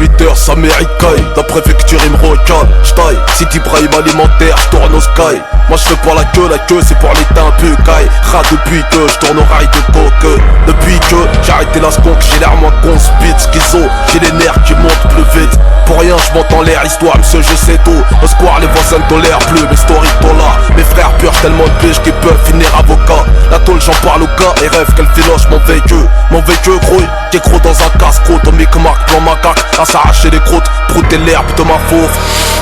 18h ça mérite caille. La préfecture il me recale, j'taille. City Brahim alimentaire, j'tourne au sky. Moi j'fais pas la queue c'est pour les teints peu caille. Rat depuis que j'tourne au rail de coque. Depuis que j'ai arrêté la skunk, j'ai l'air moins con, speed, schizo. J'ai les nerfs qui montent plus vite. Pour rien j'monte en l'air, histoire monsieur je sais tout. Au square les voisins ne tolèrent plus mes stories de dollars. Mes frères purgent tellement de piges qu'ils peuvent finir avocat. La tôle j'en parle au gars et rêve qu'elle filoche mon véhicule grouille. Qui est gros dans un casse-croûte, au mic-mac, plan macaque. À s'arracher les croûtes, brouter l'herbe de ma fauve.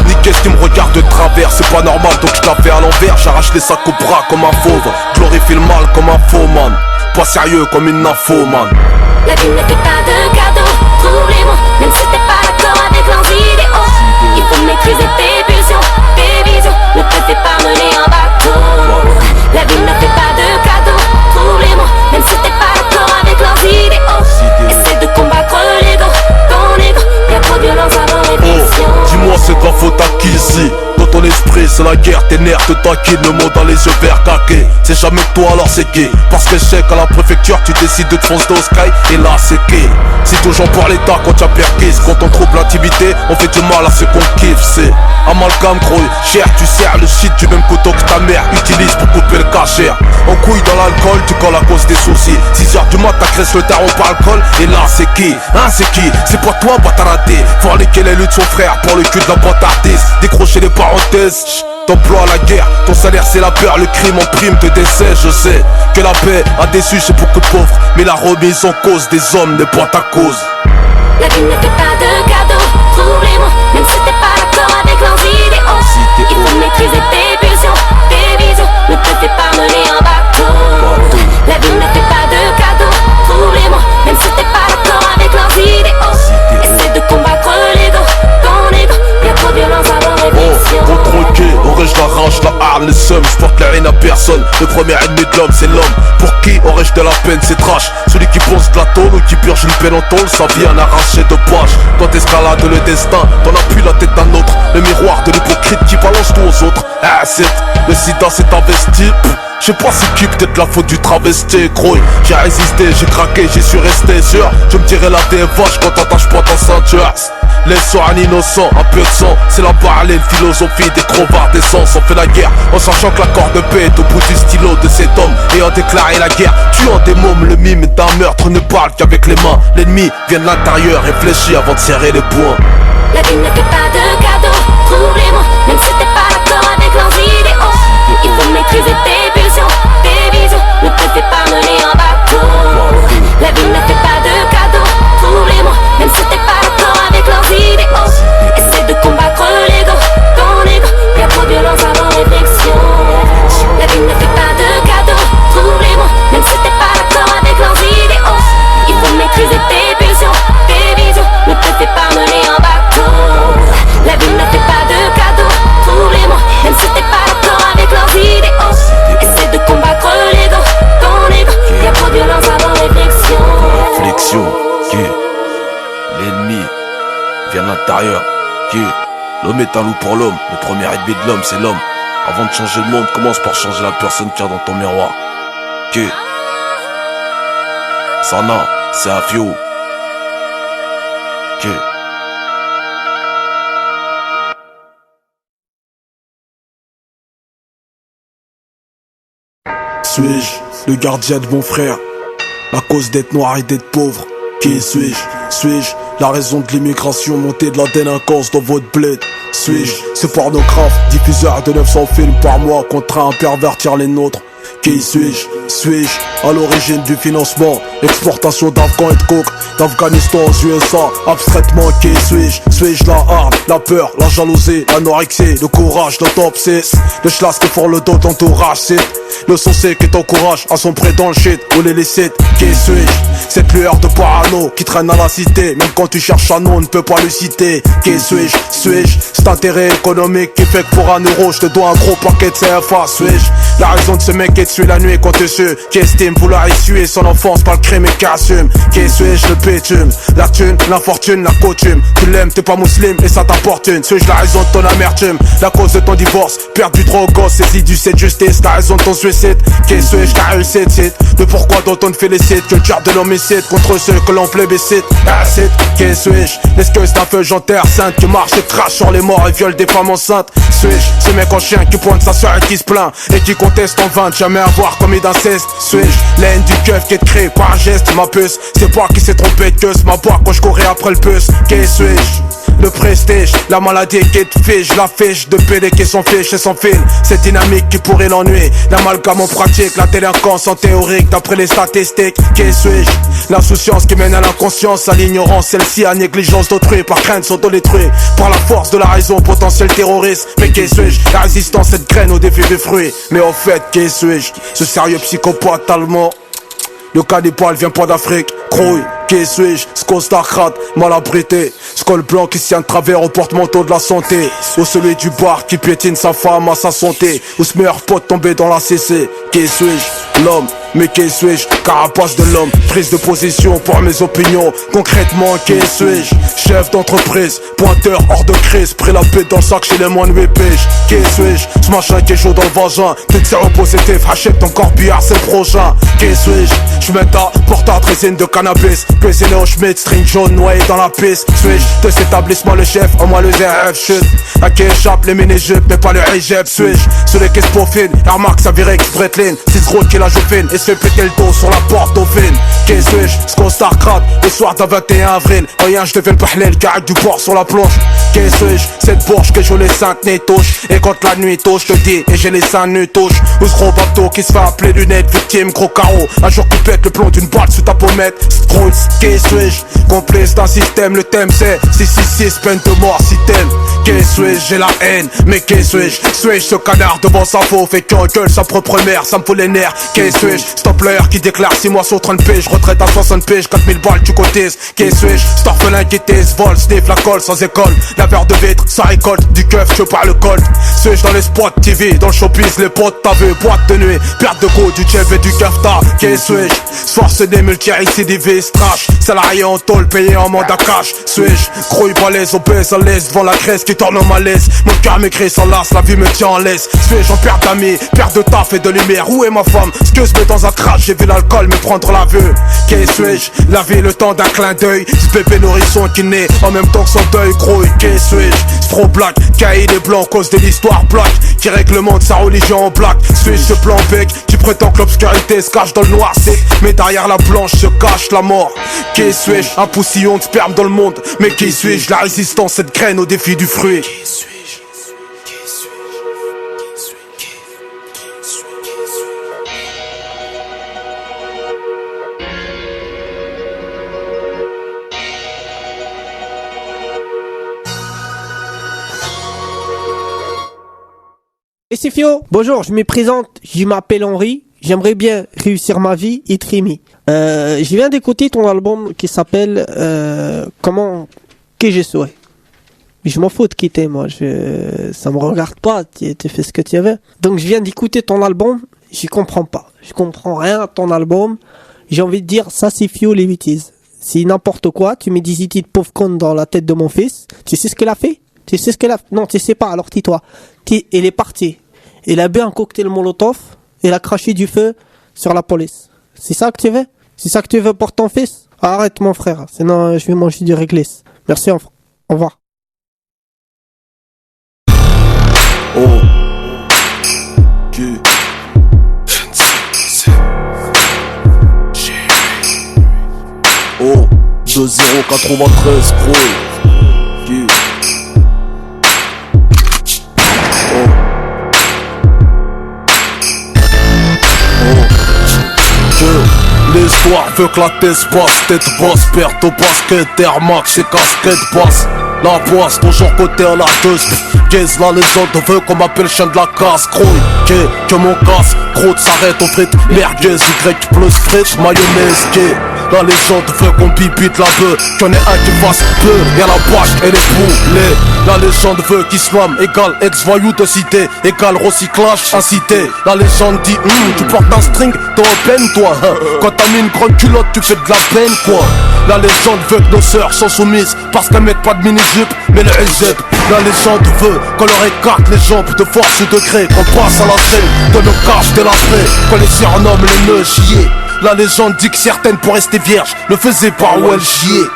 Ni qu'est-ce qui me regarde de travers, c'est pas normal donc je la fais à l'envers. J'arrache les sacs au bras comme un fauve. Glorifie le mal comme un faux man. Pas sérieux comme une info man. La vie ne fait pas de cadeaux, trouve les mots, même si t'es pas d'accord avec leurs idéaux. Il faut maîtriser tes pulsions, tes visions, ne te fais pas mener en bateau. La vie ne fait pas de cadeaux, trouve les mots, même si t'es pas d'accord avec leurs idéaux. Essaie de combattre l'ego, ton ego, y'a trop de violence avant réflexion. Dis-moi c'est de la faute à qui ici? Dans ton esprit c'est la guerre, tes nerfs te taquinent, le mot dans les yeux verts caqués. C'est jamais toi alors c'est qui? Parce que je sais qu'à la préfecture tu décides de te foncer au sky. Et là c'est qui? C'est toujours pour l'état quand t'as perquise. Quand on trouve l'intimité, on fait du mal à ce qu'on kiffe. C'est amalgame grouille, cher tu sers le shit du même couteau que ta mère utilise pour couper le cachère. En couille dans l'alcool, tu colles à cause des soucis. 6h du mat, t'agresse le daron par alcool. Et là c'est qui? Hein c'est qui? C'est pas toi bâtard raté. Faut lesquels les luttes de son frère pour le cul de la bâtardise. Décrocher les parenthèses. T'emploies la guerre, ton salaire c'est la peur, le crime en prime de décès. Je sais que la paix a déçu chez beaucoup de pauvres, mais la remise en cause des hommes n'est pas ta cause. La vie ne fait pas de cadeaux, trouve les mots, même si t'es pas d'accord avec leurs idéaux. Il faut maîtriser tes pulsions, tes visions, ne te fais pas mener en bateau. La vie ne fait pas de cadeaux, trouve les mots, même si t'es pas d'accord avec leurs idéaux. Essaie de combattre l'ego, ton ego, y'a trop de violence avant réflexion. Aurais-je la rage, la harne, le seum, j'porte la haine à personne. Le premier ennemi de l'homme c'est l'homme. Pour qui aurais-je de la peine, c'est trash. Celui qui pense de la tôle ou qui purge une peine en tôle, ça vient arracher de pages. Quand t'escalades le destin, t'en appuies la tête d'un autre. Le miroir de l'hypocrite qui balance tout aux autres. Ah c'est, le sida s'est investi. Je sais pas c'est qui, peut-être la faute du travesti, gros. J'ai résisté, j'ai craqué, j'y suis resté sûr. Je me dirais la vache quand t'attaches pas ta ceinture. Laisse sur un innocent, un peu de sang. C'est la parallèle philosophie des crevards d'essence. On fait la guerre en sachant que l'accord de paix est au bout du stylo de cet homme. Ayant déclaré la guerre, tuant des mômes. Le mime d'un meurtre ne parle qu'avec les mains. L'ennemi vient de l'intérieur, réfléchis avant de serrer les poings. La vie ne fait pas de cadeaux, trouve les mots, même si t'es pas d'accord avec leurs idéaux. Il faut maîtriser tes pulsions, tes visions, ne te fais pas mener en bateau. La vie ne fait pas de cadeaux, trouve les mots, même si t'es pas d'accord avec leurs idéaux. Essaie de combattre l'ego, ton ego, y'a trop de violence avant réflexion. La vie ne fait pas de cadeaux, trouve les mots, même si t'es pas d'accord avec leurs idéaux. Il faut maîtriser tes pulsions, tes visions, ne te fais pas mener en bateau. La vie ne fait pas de cadeaux, trouve les mots, même si t'es pas d'accord avec leurs idéaux. Essaie de combattre l'ego, ton ego, y'a trop de violence avant réflexion. Réflexion, qui l'ennemi vient de l'intérieur, qui l'homme est un loup pour l'homme. Le premier ennemi de l'homme c'est l'homme. Avant de changer le monde, commence par changer la personne qu'il y a dans ton miroir. Qui Sana, c'est un vieux. Qui Suis-je le gardien de mon frère? La cause d'être noir et d'être pauvre. Qui suis-je? Suis-je la raison de l'immigration, montée de la délinquance dans votre bled? Suis-je ce pornographe, diffuseur de 900 films par mois, contraint à pervertir les nôtres? Qui suis-je? Suis-je à l'origine du financement, exportation d'Afghans et de coke, d'Afghanistan aux USA? Abstraitement, qui suis-je? Suis-je la harne, la peur, la jalousie, l'anorexie, le courage, l'autopsie, le schlass qui font le dos d'entourage? C'est le sensé qui t'encourage à sombrer dans le shit ou les licites. Qui suis-je? Cette lueur de parano qui traîne à la cité, même quand tu cherches un nom on ne peut pas le citer. Qui suis-je? Suis-je cet intérêt économique qui fait que pour un euro je te dois un gros paquet de CFA? Suis-je la raison de ce mec et de suit la nuit quand tu sues, qui estime vouloir essuyer son enfance par le crime et qui assume. Qui suis-je le bitume, la thune, l'infortune, la coutume. Tu l'aimes, t'es pas musulman et ça t'apportune. Suis-je la raison de ton amertume, la cause de ton divorce, perdu trop gosse, saisie du de justice, la raison de ton suicide. Qui suis-je qui a réussi de site, de pourquoi dont on te félicite, culture de l'homicide contre ceux que l'on plébiscite. Acide, qui suis-je, l'excuse d'un feu janteur sainte qui marche et crache sur les morts et viole des femmes enceintes. Suis-je ce mec en chien qui pointe sa soeur et qui se plaint et qui conteste en vain de jamais avoir commis d'inceste? Suis-je la haine du keuf qui est créée par un geste, ma puce? C'est pas qui s'est trompé de queue, ma boîte quand je courais après le puce. Qui suis-je? Le prestige, la maladie qui te fiche, la fiche de PD qui s'en fiche et sans fil. Cette dynamique qui pourrait l'ennuyer, l'amalgame en pratique, la délinquance en théorique d'après les statistiques. Qui suis-je? L'insouciance qui mène à l'inconscience, à l'ignorance, celle-ci à négligence d'autrui, par crainte s'autodétruire, par la force de la raison, potentiel terroriste. Mais qui suis-je? La résistance, cette graine au défi des fruits. Mais au fait, qui suis-je? Ce sérieux psychopathe allemand. Le cannibale vient pas d'Afrique, crouille. Qui suis-je? Scostarcrate, mal abrité. Scol blanc qui se tient de travers au porte-manteau de la santé. Ou celui du bar qui piétine sa femme à sa santé. Ou ce meilleur pote tombé dans la CC. Qui suis-je? L'homme. Mais qui suis-je? Carapace de l'homme, prise de position pour mes opinions. Concrètement, qui suis-je? Chef d'entreprise, pointeur hors de crise, pris la paix dans le sac chez les moins de 8 piges. Qui suis-je? Ce machin qui est chaud dans le vagin, toutes ces positif, achète ton corbillard, c'est le prochain. Qui suis-je? J'mets ta portable résine de cannabis, cuisiné au schmitt, string jaune noyé dans la piste. Suis-je de cet établissement le chef, en moi le ZF chute. À qui échappe les mini-jupes, mais pas le hijab. Suis-je celui qui se profile, Air Max, Avirex, Breitling, 6 gros qui la joufine et se fait péter le dos sur la porte dauphine. Qui suis-je? Scostarcrate, le soir d'un 21 avril, rien je deviens le pahlel qui arrête du port sur la planche. Qui suis-je? Cette bourge que joue les saintes nez touche. Et quand la nuit touche, je te dis, et j'ai les seins nus touche. Ou ce gros bateau qui se fait appeler lunette, victime, gros carreau. Un jour qui pète le plomb d'une balle sous ta pommette. Scrooge, qui suis-je? Complice d'un système, le thème c'est 666, peine de mort si t'aimes. Qui suis-je? J'ai la haine, mais qui suis-je? Suis-je ce canard devant sa faux, fait qu'un gueule sa propre mère, ça me fout les nerfs. Qui suis-je? Stop l'heure qui déclare 6 mois sur 30 piges, retraite à 60 piges, 4000 balles tu cotises. Qui suis-je? Cet orphelin qui tise, vol, sniff la colle sans école. Laveur de vitre, ça récolte, du keuf, je par le col. Suis-je dans les spots TV, dans le showbiz, les potes t'as vu, boîte de nuit, perte de go, du chef et du kafta. Qui suis-je? Force des multi-récidivistes, trash, salarié en tôle, payé en mandat cash. Suis-je? Grouille balèze, obèse à l'aise, devant la graisse qui tourne au malaise. Mon cœur m'écrit sans las, la vie me tient en laisse. Suis-je en perte d'amis, perte de taf et de lumière? Où est ma femme? Excuse-moi dans un crash, j'ai vu l'alcool me prendre la vue. Qui suis-je? La vie le temps d'un clin d'œil, ce bébé nourrisson qui naît en même temps que son deuil. Grouille, qui suis-je? Trop black, caïd et blanc, cause de l'histoire black qui réglemente sa religion en black. Suis-je ce plan bec qui prétend que l'obscurité se cache dans le noir sec, mais derrière la blanche se cache la mort? Qui suis-je? Un poussillon de sperme dans le monde, mais qui suis-je? La résistance, cette graine au défi du fruit. Qui suis-je? Et c'est Fio. Bonjour, je me présente, je m'appelle Henri, j'aimerais bien réussir ma vie et trimer. Je viens d'écouter ton album qui s'appelle Comment que je souhaite. Mais je m'en fous de qui t'es, moi, ça me regarde pas, tu fais ce que tu veux. Donc je viens d'écouter ton album, j'y comprends pas. Je comprends rien à ton album, j'ai envie de dire, ça c'est Fio les bêtises. C'est n'importe quoi, tu mets des idées de pauvre con dans la tête de mon fils, tu sais ce qu'elle a fait? Tu sais ce qu'elle a fait? Non, tu sais pas, alors tais-toi. Elle est partie. Elle a bu un cocktail Molotov, elle a craché du feu sur la police. C'est ça que tu veux? C'est ça que tu veux pour ton fils? Arrête mon frère, sinon je vais manger du réglisse. Merci, au revoir. Oh, oh, 2093, gros. L'histoire veut que la thèse passe, tête basse, perte au basket, Air Max et casquette basse. La boisse, toujours côté à la teuse. Gaze la légende veut qu'on m'appelle chien de la casse. Grouille, que mon casse, croûte s'arrête aux frites. Merguez, Y plus frites, mayonnaise, La légende veut qu'on bibite la bœuf, qu'il y en ait un qui fasse peu, y'a la bâche et les poulets. La légende veut qu'islam égale ex-voyou de cité, égale recyclage incité. La légende dit tu portes un string, t'es en peine toi hein. Quand t'as mis une grande culotte tu fais de la peine quoi. La légende veut que nos sœurs sont soumises parce qu'elles mettent pas de mini-jupe mais le hijab. La légende veut qu'on leur écarte les jambes de force ou de gré, qu'on passe à la chaîne de nos cages de l'aspect, qu'on les surnomme les nœuds giés. La légende dit que certaines pour rester vierges ne faisaient pas où elles chiaient.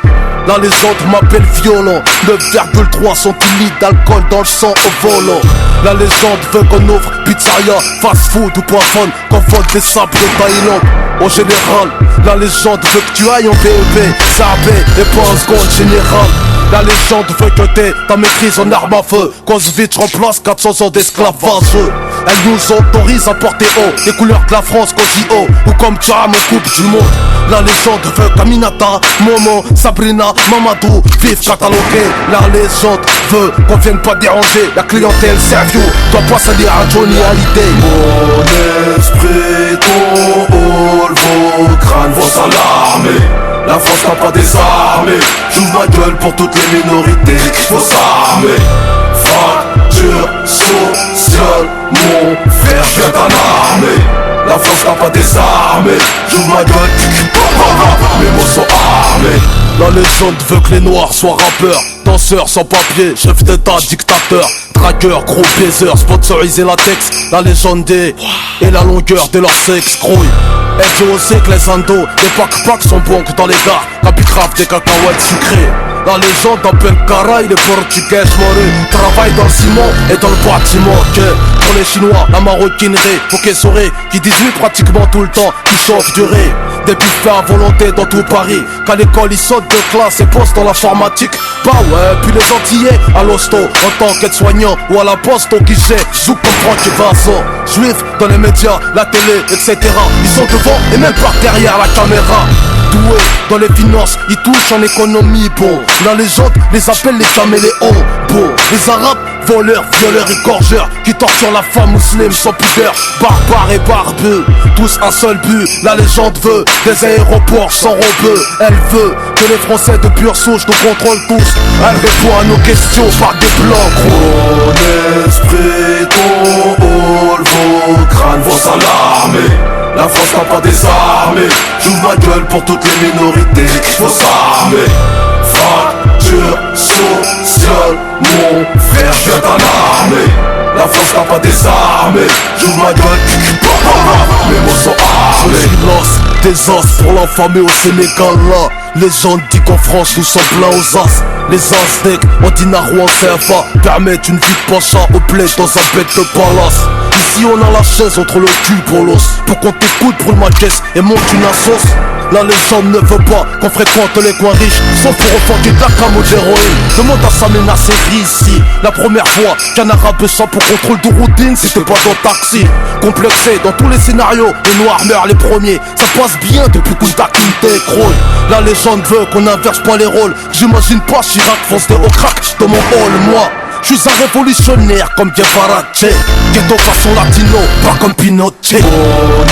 La légende m'appelle violent, 9,3 centilitres d'alcool dans le sang au volant. La légende veut qu'on ouvre pizzeria, fast food ou poisson, qu'on vende des sables de Thaïlande. En général, la légende veut que tu ailles en BEP, SAP et pas en seconde générale. La légende veut que t'aies ta maîtrise en arme à feu, cause vite remplace 400 ans d'esclavage. Elle nous autorise à porter haut les couleurs de la France qu'au JO ou comme Cham en Coupe du Monde. La légende veut qu'Aminata, Momo, Sabrina, Mamadou vivent catalogués. La légende veut qu'on vienne pas déranger la clientèle sérieux, doit pas salir à Johnny Hallyday. Mon esprit, ton hall, vos crânes vont s'alarmer. La France n'a pas désarmé. J'ouvre ma gueule pour toutes les minorités. Faut s'armer. Fracture sociale, mon frère vient en armée. La France n'a pas désarmé. J'ouvre ma gueule, mes mots sont armés. La légende veut que les noirs soient rappeurs, danseurs sans papier, chef d'état, dictateur, traqueurs, gros baiseurs, sponsorisés latex. La légende est et la longueur de leur sexe grouille. Elle dit aussi que les indos, les pack-packs sont bons que dans les gares, capicrave des cacahuètes sucrées. La légende appelle Caraï, les portugais morus travaillent dans le ciment et dans le bâtiment. Que pour les chinois, la maroquinerie, faut qu'ils sourient, qui 18 pratiquement tout le temps, qui chauffent du riz. Des buffets à volonté dans tout Paris. Qu'à l'école ils sautent de classe et postent dans l'informatique. Bah ouais, puis les Antillais à l'hosto, en tant qu'aide-soignant ou à la poste au guichet, zouk comme Franck et Vincent. Juifs dans les médias, la télé, etc. Ils sont devant et même par derrière la caméra. Doués dans les finances, ils touchent en économie. Bon, la légende les appelle les caméléons. Bon, les arabes, voleurs, violeurs, égorgeurs, qui torturent la femme musulmane sans pudeur. Barbares et barbeux, tous un seul but. La légende veut des aéroports sans robeux. Elle veut que les Français de pure souche nous contrôlent tous. Elle répond à nos questions par des blancs gros. Mon esprit, ton hall, vos crânes vont s'alarmer. La France n'a pas désarmé. J'ouvre ma gueule pour toutes les minorités. Faut s'armer. Fracture sociale, mon frère vient en armée. La France n'a pas désarmé. J'ouvre ma gueule, mes mots sont armés. Silence, des os pour l'infamé au Sénégal là. Les gens disent qu'en France nous sommes pleins aux as. Les Aztèques, en dinar ou en CFA, permettent une vie de pacha au bled dans un bête de palace. Ici on a la chaise entre le cul pour l'os, pour qu'on t'écoute, brûle ma caisse et monte une assos. La légende ne veut pas qu'on fréquente les coins riches, sauf pour refonder de la cam ou d'héroïne. Demande à Samina Seri ici. La première fois qu'un arabe sans pour contrôle de routine, c'était pas dans taxi. Complexé dans tous les scénarios, les noirs meurent les premiers. Ça passe bien depuis Kunta Kinte Kroll. La légende veut qu'on inverse pas les rôles. J'imagine pas Chirac foncer au crack dans mon hall, moi. Je suis un révolutionnaire comme Guevara, ghetto façon latino, pas comme Pinochet. Mon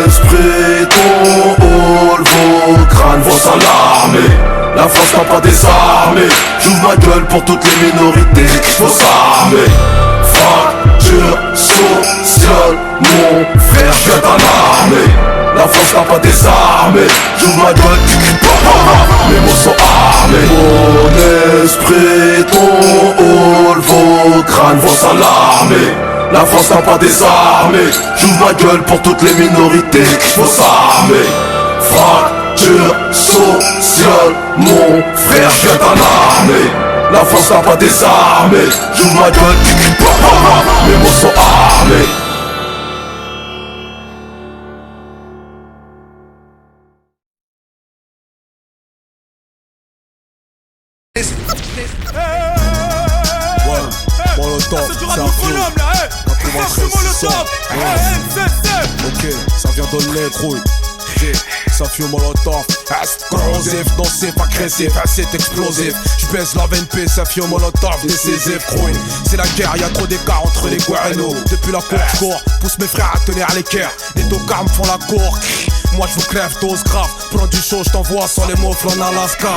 esprit, ton hall, vos crânes vont s'alarmer. La France n'a pas désarmé. J'ouvre ma gueule pour toutes les minorités. Faut s'armer. Fracture sociale, mon frère vient en armée. La France n'a pas désarmé. J'ouvre ma gueule, mes mots sont armés. Mon esprit, ton hall, vos crânes vont s'alarmer. La France n'a pas désarmé. J'ouvre ma gueule pour toutes les minorités. Faut s'armer. Fracture sociale, mon frère vient en armée. La France n'a pas désarmé. J'ouvre ma gueule, mes mots sont armés. C'est un film. Ok, ça vient de l'être, ça fume molotov, corrosif, nocif, agressif, c'est explosif. J'baise la VNP, ça fume molotov, décisif, crouille. C'est la guerre, y'a trop d'écart entre les guerres et nous. Depuis la cour, je cours, pousse mes frères à tenir l'équerre. Les tocards me font la cour. moi je vous crève dose grave. Prends du chaud, je t'envoie sans les moufles en Alaska.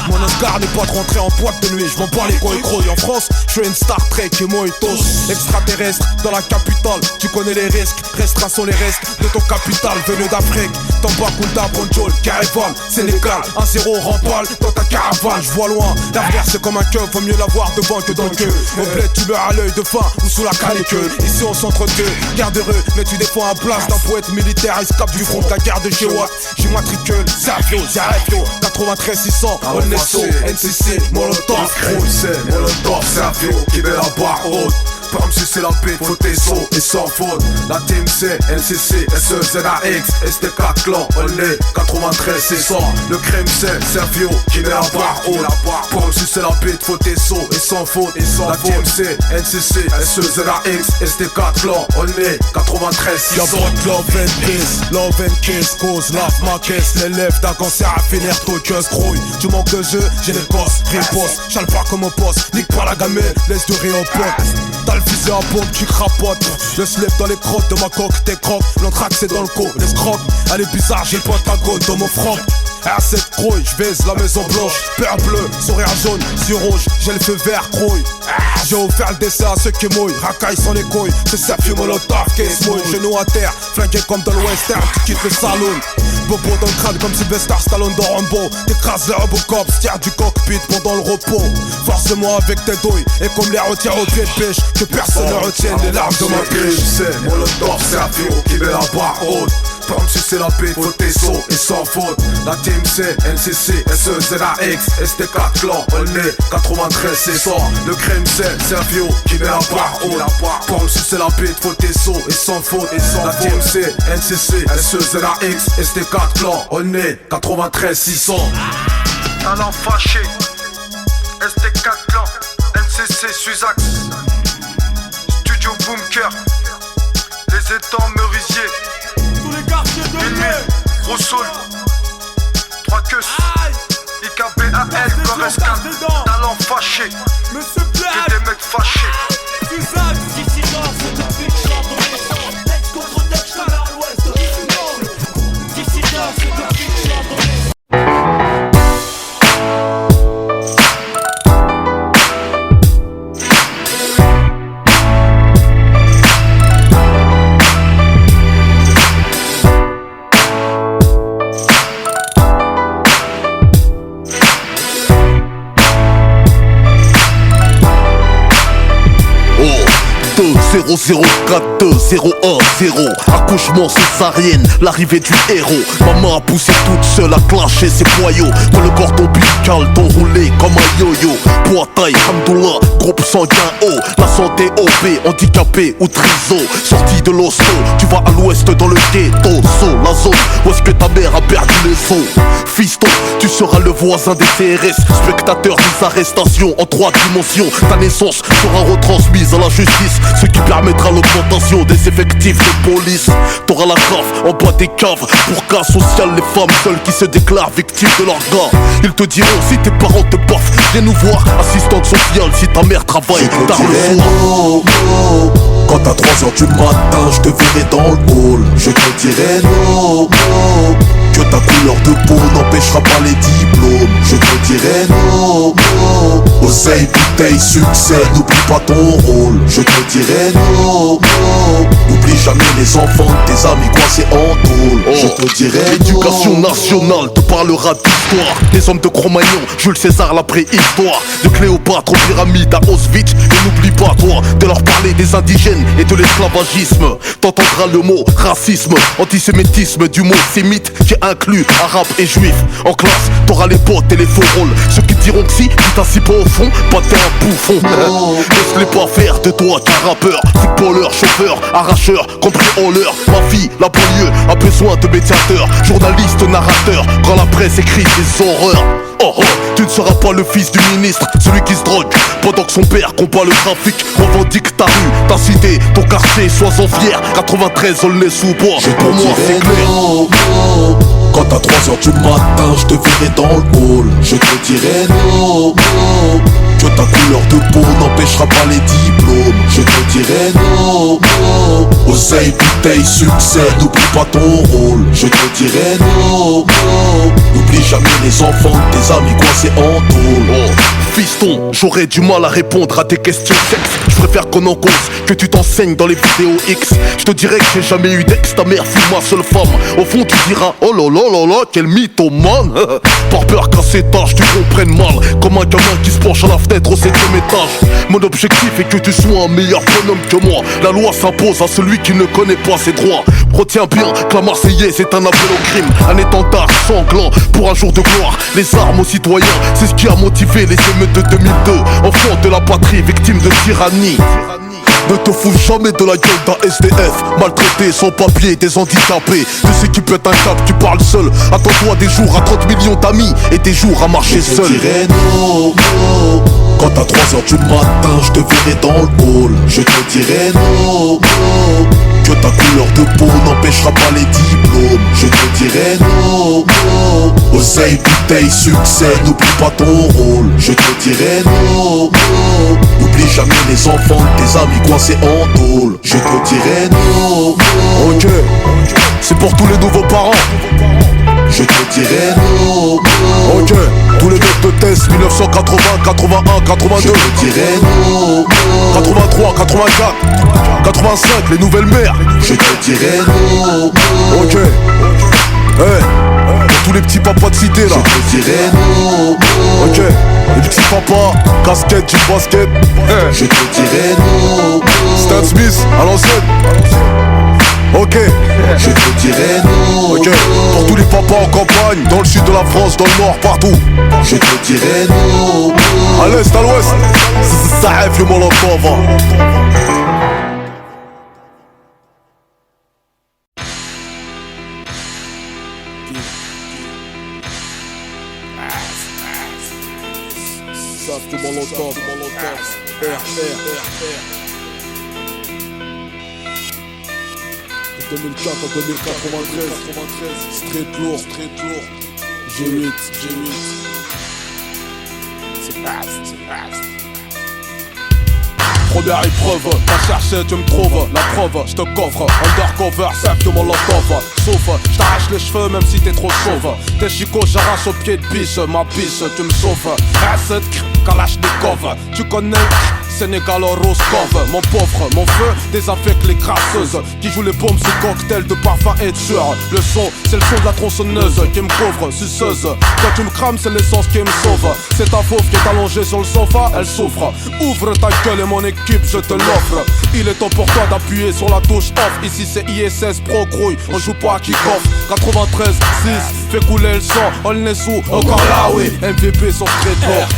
Mon Oscar n'est pas de rentrer en boîte de nuit, je m'en bats les couilles gros. En France, je suis une Star Trek et Moitos. Extraterrestre dans la capitale, tu connais les risques. Restreint les restes de ton capital venu d'Afrique. Tambacounda, Bonjol, Caravan, Sénégal, 1-0 rempale dans ta caravane. Je vois loin, l'avenir c'est comme un keuf, vaut mieux l'avoir devant que dans le queue. Au bled tu meurs à l'œil de faim ou sous la canicule. Ici on s'entretue, garde heureux, mais tu défends un place d'un poète militaire. Escape du front de la guerre de chez Watt. J'y matricule, Savio, Zarefio, 93 600, Onesso, NCC, Molotov. C'est Molotov, Savio, qui met la barre haute. Pas me sucer la paix, faut tes sauts et sans faute. La team C, NCC, SE, ZAX, ST4 clan, on est 93 600. Le crème c'est Servio qui met la barre haute. Pas me sucer la paix, faut tes sauts et sans faute. La team C, NCC, SE, ZAX, ST4 clan, on est 93 600. Y'a pas de love and peace, love and kiss, cause lave ma caisse. L'élève d'un cancer à finir toqueuse, grouille. Tu manques de jeu, j'ai les gosses, riposte. Chale pas comme au poste, nique pas la gamelle, laisse de rire au pote. T'as le fusil à pompe qui crapote. Le slip dans les crottes de ma coque, tes crocs. L'entraque c'est dans le co, les scrocs. Elle est bizarre, j'ai le pentagone dans mon front. À cette crouille, j'baise la maison blanche. Père bleu, sourire jaune, yeux rouge, j'ai le feu vert, crouille. J'ai offert le dessert à ceux qui mouillent. Racaille sans les couilles, c'est Sergio Molotov qui se mouille. Genoux à terre, flingué comme dans le western. Tu quittes le saloon, bobo dans le crâne comme Sylvester Stallone dans Rambo. T'écrases le Robocop, tire du cockpit pendant le repos. Force-moi avec tes douilles, et comme les retire au pied de pêche, que personne ne retienne les larmes de ma pêche. C'est Molotov, Servio qui met la barre haute. Pas me sucer la paix, faut tes sauts et sans faute. La team C, NCC, SE, ZAX, ST4 clan, on est 93 600. Le crème c'est Servio qui met la barre haute. Pas me sucer la paix, faut tes sauts et sans faute. La team C, NCC, SE, ZAX, ST4 clan, on est 93 600. Talent fâché, ST4 clan, NCC, Suzax, Studio Bunker, les étangs Merisier. Tous les quartiers de Lille, Roussoul, 3 queues, IKBAL, Gorescan, talent fâché, Monsieur Black, que des mecs fâchés. Suzanne, dissidence, depuis que j'en tête contre tête, je à l'ouest, dissidence, depuis que j'en Oh, 0042010. Accouchement césarienne, l'arrivée du héros. Maman a poussé toute seule à clasher ses boyaux. Dans le cordon ombilical, t'enroulé comme un yo-yo. Poids taille, Hamdoullah, groupe sanguin haut. La santé OP, handicapé ou triso. Sorti de l'hosto, tu vas à l'ouest dans le ghetto. La zone où est-ce que ta mère a perdu les os. Fiston, tu seras le voisin des CRS. Spectateur des arrestations en 3 dimensions. Ta naissance sera retransmise à la justice, ce qui permettra l'augmentation des effectifs de police. T'auras la cave en bas des caves. Pour cas social, les femmes seules qui se déclarent victimes de leur gars. Ils te diront si tes parents te baffent, viens nous voir. Assistante sociale si ta mère travaille tard le soir. No, no. Quand à 3h du matin je te verrai dans le hall, je te dirai no, no. Que ta couleur de peau n'empêchera pas les diplômes. Je te dirai no, no. Oseille, bouteille, succès, n'oublie pas ton rôle. Je te dirai no, no. N'oublie jamais les enfants de tes amis coincés en tôle. Je te dirai L'éducation no, nationale te parlera d'histoire. Des hommes de Cro-Magnon, Jules César la préhistoire. De Cléopâtre aux pyramides à Auschwitz. Et n'oublie pas toi de leur parler des indigènes et de l'esclavagisme. T'entendras le mot racisme, antisémitisme du mot sémite qui inclut arabe et juif. En classe, t'auras les potes et les faux rôles. Ceux qui diront que si tu t'assis pas au fond, bah t'es un bouffon. Laisse-les pas faire de toi qu'un rappeur, footballeur, chauffeur, arracheur, cambrioleur. Ma fille, la banlieue a besoin de médiateurs, journaliste, narrateur. Quand la presse écrit des horreurs. Oh oh, tu ne seras pas le fils du ministre, celui qui se drogue pendant que son père combat le trafic. Revendique ta rue, ta cité, ton quartier, sois-en fier. 93 Aulnay-sous-Bois, pour moi c'est clair. no, no. Quand à 3h du matin je te verrai dans le hall, je te dirai no, no. Que ta couleur de peau n'empêchera pas les diplômes. Je te dirai non, non. Oseille, bouteille, succès, n'oublie pas ton rôle. Je te dirai non, non. N'oublie jamais les enfants de tes amis coincés en tôle. Oh, fiston, j'aurais du mal à répondre à tes questions sexe. Je préfère qu'on en cause, que tu t'enseignes dans les vidéos X. Je te dirais que j'ai jamais eu d'ex, ta mère fut ma seule femme. Au fond tu diras, oh là là là là, quel mythomane. Par peur qu'à cet âge tu comprennes mal, comme un gamin qui se penche à la fenêtre au 7ème étage. Mon objectif est que tu sois un meilleur bonhomme que moi. La loi s'impose à celui qui ne connaît pas ses droits. Retiens bien que la Marseillaise est un appel au crime, un étendard sanglant pour un jour de gloire. Les armes aux citoyens, c'est ce qui a motivé les émeutes de 2002. Enfants de la patrie, victimes de tyrannie. Ne te fous jamais de la gueule d'un SDF, maltraité, sans papier, des handicapés, de ceux qui pètent un cap, tu parles seul. Attends-toi des jours à 30 millions d'amis et des jours à marcher seul. Je te dirai non, non. Quand à 3h du matin je te verrai dans le hall. Je te dirai non, non. Que ta couleur de peau n'empêchera pas les diplômes. Je te dirai non, non. Oseille, bouteille, succès, n'oublie pas ton rôle. Je te dirai non, non. N'oublie jamais les enfants de tes amis coincés en tôle. Je te dirai non, non. Ok, c'est pour tous les nouveaux parents. Je te dirai non, non. Ok, tous les mecs de test 1980, 81, 82. Je te dirai non, non. 83, 84, 85, les nouvelles mères. Je te dirai non, non. Ok, hey, pour tous les petits papas de cité là. Je te dirai non, non. Ok, les petits papas, casquette, jean basket. Hey. Je te dirai non, non. Stan Smith à l'ancienne. Ok, je te dirai non, ok, pour tous les papas en campagne, dans le sud de la France, dans le nord, partout. Je te dirai non, non. À l'est, à l'ouest, ça rêve le Molotov. Save du Molotov, R. 2004 à 2093, street lourd, G8, c'est fast. Première épreuve, t'as cherché, tu me trouves. La preuve, je te coffre, undercover, save de Molotov. Sauf, je t'arrache les cheveux même si t'es trop chauve. T'es chico, j'arrache au pied de biche, ma biche, tu me sauves. Asset, Kalachnikov, tu connais Sénégalo-Roscoff, mon pauvre, mon feu désaffecte les crasseuses qui jouent les bombes sous cocktail de parfum et de sueur. Le son, c'est le son de la tronçonneuse qui me couvre, suceuse. Quand tu me crames, c'est l'essence qui me sauve. C'est ta fauve qui est allongée sur le sofa, elle souffre. Ouvre ta gueule et mon équipe, je te l'offre. Il est temps pour toi d'appuyer sur la touche off. Ici c'est ISS Pro Grouille, on joue pas à kick-off. 93, 6, fait couler le sang, on est sous, encore là oui. MVP sur street lourd.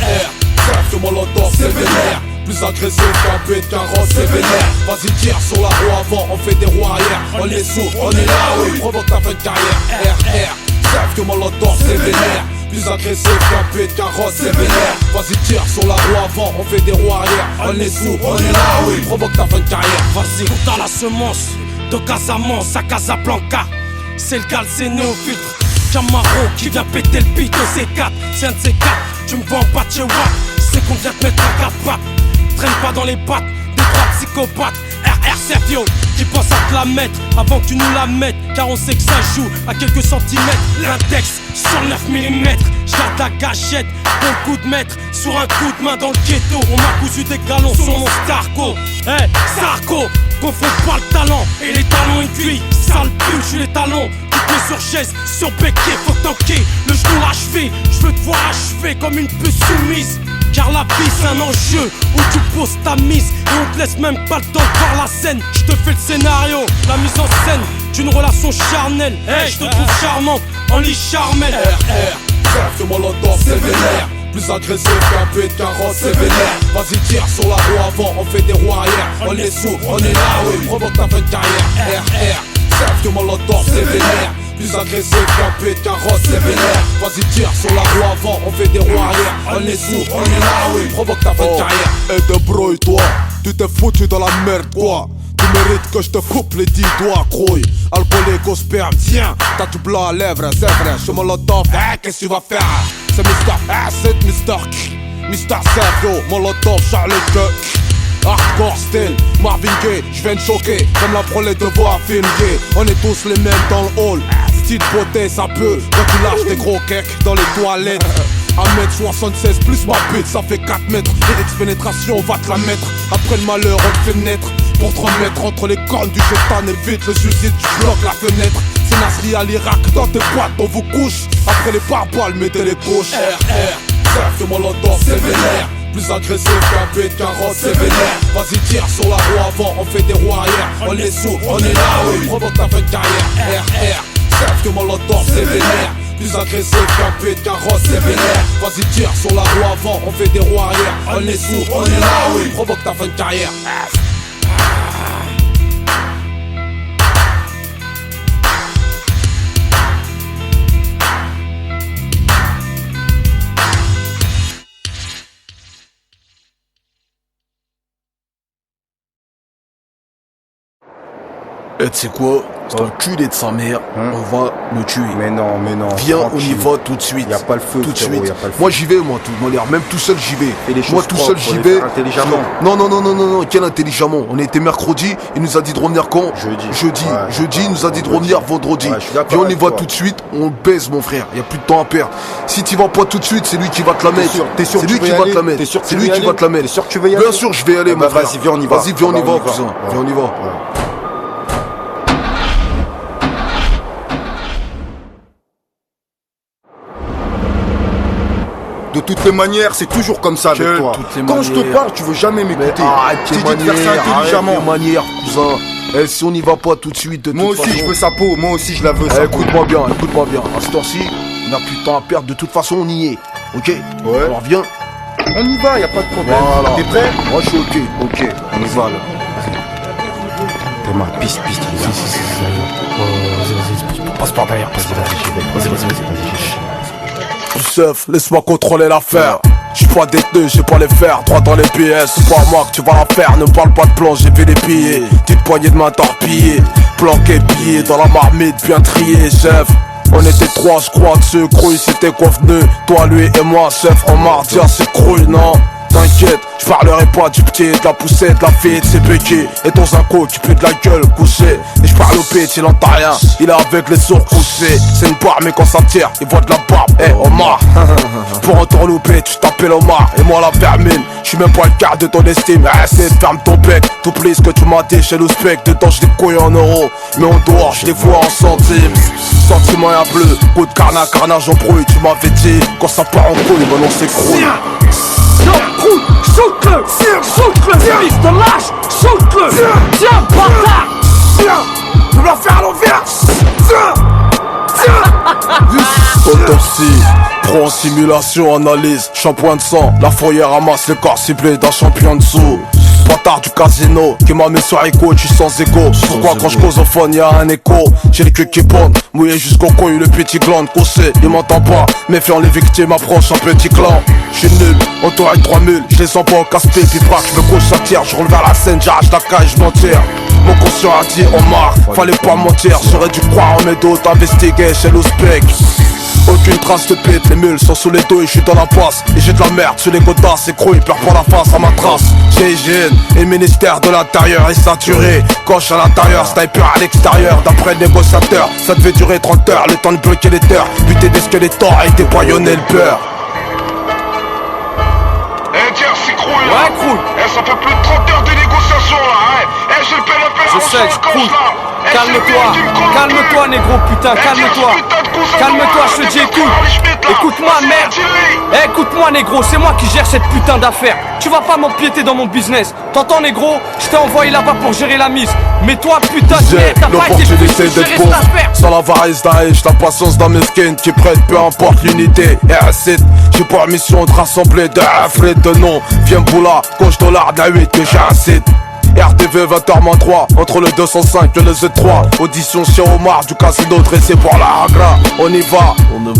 Save de Molotov, c'est vénère. Plus agressif qu'un peu de carrosse, c'est vénère. Vas-y tire sur la roue avant, on fait des roues arrière. On est sous, on est là, oui. Provoque ta fin de carrière, RR. Save de Molotov, c'est vénère. Plus agressif qu'un peu de carrosse, c'est vénère. Vas-y tire sur la roue avant, on fait des roues arrière. On est sous, on est là, oui. Provoque ta fin de carrière. Vas-y, dans la semence de Casamance à Casablanca. C'est le gal, c'est néo-filtre Camaro qui vient péter le beat de C4. C'est un de ces quatre, tu me vois en patch et watt. C'est qu'on vient te mettre à 4 pattes. Traîne pas dans les pattes des trois psychopathes. RR Sergio qui pense à te la mettre avant que tu nous la mettes. Car on sait que ça joue à quelques centimètres. L'index sur 9 mm. J'garde la gâchette, bon coup de maître. Sur un coup de main dans le ghetto. On m'a cousu des galons sur mon Starco. Hey, Sarko, confronte pas le talent et les talons aiguilles. Sale pull, j'suis les talons. Tu te mets sur chaise, sur béquet, faut tanker. Le genou achevé, j'veux te voir achevé comme une puce soumise. Car la vie c'est un enjeu où tu poses ta mise et on te laisse même pas le temps de voir la scène. Je te fais le scénario, la mise en scène d'une relation charnelle. Hey, je te trouve charmante, en lit charmel. RR, save de Molotov, c'est vénère. Plus agressif qu'un peu de carrosse, c'est vénère. Vas-y tire sur la roue avant, on fait des roues arrière. On est sous, on est là, oui. Provoque ta fin de carrière, RR. Save de Molotov, c'est vénère. Plus agressif qu'un peu de carrosse, c'est vénère. Vas-y tire sur la roue avant, on fait des roues arrière. On est sous, on est là, oui. Provoque ta fin de carrière. Et débrouille-toi, tu t'es foutu dans la merde quoi. Tu mérites que je te coupe les 10 doigts, crouille. Alcoolique au sperme, tiens, t'as du blanc à lèvres, c'est vrai. Je suis Molotov, qu'est-ce que tu vas faire? C'est Mr. Acid, Mr. Mr. Sergio, Molotov, Charlie que hardcore style, Marvin Gaye, j'viens de choquer comme la prolette de voir un film gay. On est tous les mêmes dans le hall. Style beauté, ça peut quand tu lâches des gros cakes dans les toilettes. 1m76 plus ma bite, ça fait 4 mètres. Et ex-pénétration, on va te la mettre. Après le malheur, on te fait naître. Pour te remettre entre les cornes du chétan, évite le suicide, tu bloques la fenêtre. C'est Nasri à l'Irak, dans tes boîtes, on vous couche. Après les pare-balles, mettez les couches. RR, serve de Molotov, c'est vénère. Plus agressif qu'un bête, qu'un rod, c'est vénère. Vas-y, tire sur la roue avant, on fait des roues arrière. On est sous, on est là, oui. Provoque ta fin de carrière. RR, serve de Molotov, c'est vénère. Plus agressif qu'un bête, qu'un rod, c'est vénère. Vas-y, tire sur la roue avant, on fait des roues arrière. On est sous, on est là, oui. Provoque ta fin de carrière. Et tu sais quoi? C'est un culé de sa mère, on va le tuer. Mais non. Viens, on y tranquille. va tout de suite. Y a pas le feu, tout de frérot, suite. y a pas le feu. Moi j'y vais, moi, tout de manière. Même tout seul j'y vais. Fais les choses Moi tout seul propres, j'y les vais. faire intelligemment. Non, quel intelligemment? On était mercredi, il nous a dit de revenir quand? Jeudi. Ouais, Jeudi, il nous a dit de vendredi. revenir vendredi. Ouais, je suis d'accord Viens, on y avec va toi. tout de suite, on baise mon frère. Y a plus de temps à perdre. Si tu vas pas tout de suite, c'est lui qui va te la mettre. T'es sûr C'est que lui tu qui veux y va aller? te la mettre. T'es sûr que C'est tu lui veux y qui va aller? te la mettre. T'es sûr que tu veux y aller? Bien sûr, je vais y aller, mon frère. Vas-y, viens, on y va. Vas-y, viens, on y va, Ouais. cousin. Viens, on y va. De toutes les manières, c'est toujours comme ça avec toi. Quand je te parle, tu veux jamais m'écouter. Arrête Je tes t'ai dit de faire ça intelligemment. Arrête tes manières, cousin. Eh, si on n'y va pas tout de suite, de Moi toute aussi, façon... je veux sa peau. Moi aussi, je la veux, Eh, sa peau. écoute-moi bien. À ce temps-ci, on n'a plus de temps à perdre. De toute façon, on y est. Ok? Ouais. Alors viens. On y va, y a pas de problème. Voilà. T'es prêt? Moi, je suis ok. Ok, on y va là. T'es ma piste, les gars. Passe par derrière, vas-y. Youssef, laisse-moi contrôler l'affaire. J'suis pas détenu, j'ai pas les faire. Droit dans les pièces, c'est pas moi que tu vas la faire. Ne parle pas de plan, j'ai vu les billets. Petite poignée de main torpillée. Planqué, pillé dans la marmite, bien trié, chef. On était trois, je crois, dessus, crouille, c'était convenu. Toi, lui et moi, chef, en mardi, c'est crouille, non? T'inquiète, je parlerai pas du petit, de la poussette, de la fille, de ses béquilles. Et ton zinco qui pue de la gueule, couché. Et je parle au pitch, il entend rien. Il est avec les sourds couchés. C'est une barre, mais quand ça tire, il voit de la barbe. Eh, Omar, pour entourlouper, tu t'appelles Omar. Et moi, la vermine, je suis même pas le quart de ton estime. Reste, ferme ton bec. T'oublies ce que tu m'as dit chez l'Ouzbek. Dedans, je les couilles en euros. Mais en dehors, je les vois en centimes. Sentiment et un bleu, coup de carnage en brouille. Tu m'avais dit, quand ça part en couille, maintenant c'est s'écroule. Shoot-le, fils de lâche, shoot-le. Tiens, bâtard. Je vais la faire à l'envers. Autopsie, pro en simulation, analyse, shampoing de sang. La fourrière ramasse le corps ciblé d'un champion dessous. Bâtard du casino qui m'a mis sur écho, tu sans écho. Pourquoi quand je cause au phone y'a un écho? J'ai les queues qui pondent, mouillé jusqu'au couille, le petit glande couché. Il m'entend pas, méfiant les victimes approche un petit clan. J'suis nul, entouré de 3000, je les sens pas au casse-pied. Puis braque, j'me couche, ça tire, je roule vers la scène, j'arrache la caille, j'm'en tire. Mon conscient a dit Omar, fallait pas mentir. J'aurais dû croire en mes dos, t'investiguer chez l'Ouzbek. Aucune trace de pète, les mules sont sous les dos et je suis dans la passe. Et j'ai de la merde sur les godasses, c'est gros, il perd pour la face à ma trace. J'ai hygiène et le ministère de l'intérieur est saturé. Coche à l'intérieur, sniper à l'extérieur. D'après le négociateur, ça devait durer 30 heures. Le temps de bloquer les terres, buter des squelettors et déboyonner le beurre. Eh tiens, c'est Crouille là. Ouais, Crouille. Eh, ça fait plus de 30 heures de négociation là, hein. Eh, j'ai le PNP Je sais, Crouille. Calme-toi, négro, putain, calme-toi. Calme-toi, je te dis, écoute-moi, merde. Écoute-moi, négro, c'est moi qui gère cette putain d'affaire. Tu vas pas m'empiéter dans mon business. T'entends, négro? Je t'ai envoyé là-bas pour gérer la mise. Mais toi, putain de merde, t'as pas été plus l'opportunité de gérer d'être cette pauvre, affaire. sans l'avarice d'Aïch, la patience d'un mesquine qui prête peu importe l'unité. Et acide, j'ai pour mission de rassembler des frais de nom. Viens boula, coche dollar de la 8 que j'ai un site. RTV 20h-3, entre le 205 et le Z3. Audition chez Omar du casino dressé pour la Agra. On y va,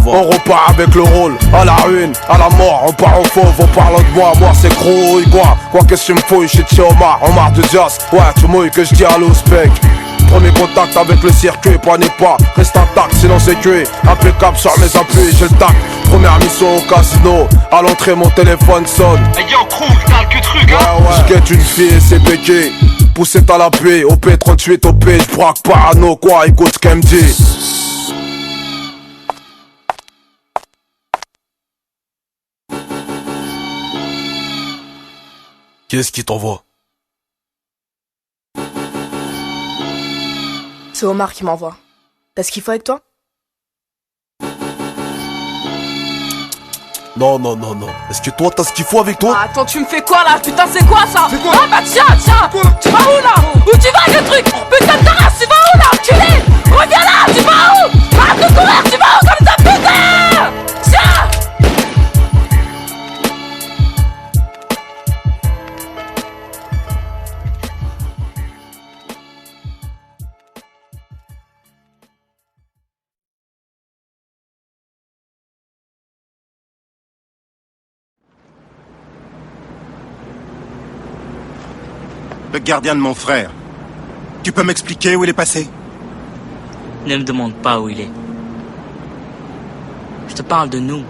on repart avec le rôle. À la ruine, à la mort, on part en fauve, on parle de moi. Moi c'est Crouille, quoi qu'est-ce que tu me fouilles, je suis Omar de Dias. Ouais, tu mouilles que je dis à l'Ouzbek. Premier contact avec le circuit, prenez pas, reste intact sinon c'est cuit. Impeccable sur mes appuis, j'ai le tac. Première mission au casino, à l'entrée mon téléphone sonne. Hey yo, cool, t'as que truc, hein. Je guette une fille et c'est béqué. Poussé à l'appui, OP38, OP, j'braque parano, quoi, écoute ce qu'elle me dit. Qu'est-ce qui t'envoie? C'est Omar qui m'envoie. T'as ce qu'il faut avec toi? Non. Est-ce que toi t'as ce qu'il faut avec toi? Ah, attends, tu me fais quoi là? Putain, c'est quoi ça? Ah bah tiens, tu vas où là? Où tu vas le truc? Putain de ta race, tu vas où là, enculé? Reviens là, tu vas où? Arrête de courir, tu vas où comme ça, putain? Tiens! Le gardien de mon frère. Tu peux m'expliquer où il est passé? Ne me demande pas où il est. Je te parle de nous.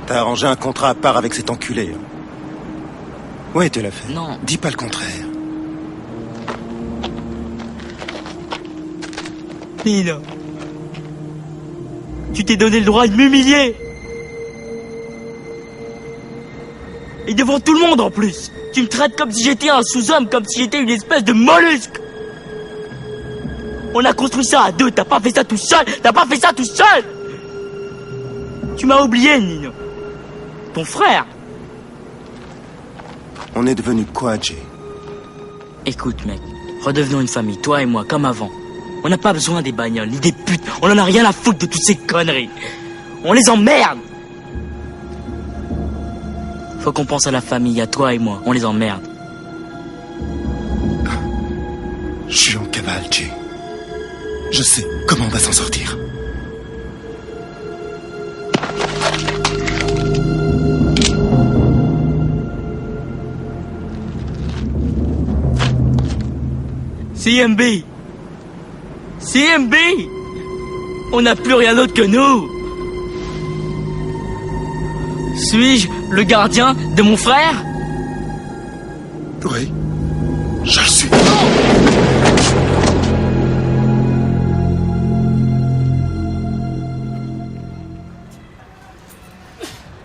T'as arrangé un contrat à part avec cet enculé. Ouais, tu l'as fait. Non. Dis pas le contraire. Nina, tu t'es donné le droit de m'humilier. Et devant tout le monde en plus. Tu me traites comme si j'étais un sous-homme, comme si j'étais une espèce de mollusque. On a construit ça à deux, t'as pas fait ça tout seul. Tu m'as oublié, Nino. Ton frère. On est devenu quoi, Jay? Écoute, mec, redevenons une famille, toi et moi, comme avant. On n'a pas besoin des bagnoles, ni des putes. On en a rien à foutre de toutes ces conneries. On les emmerde. Faut qu'on pense à la famille, à toi et moi. On les emmerde. Je suis en cavale, Jay. Je sais comment on va s'en sortir. CMB, on n'a plus rien d'autre que nous. Suis-je le gardien de mon frère? Oui, je le suis.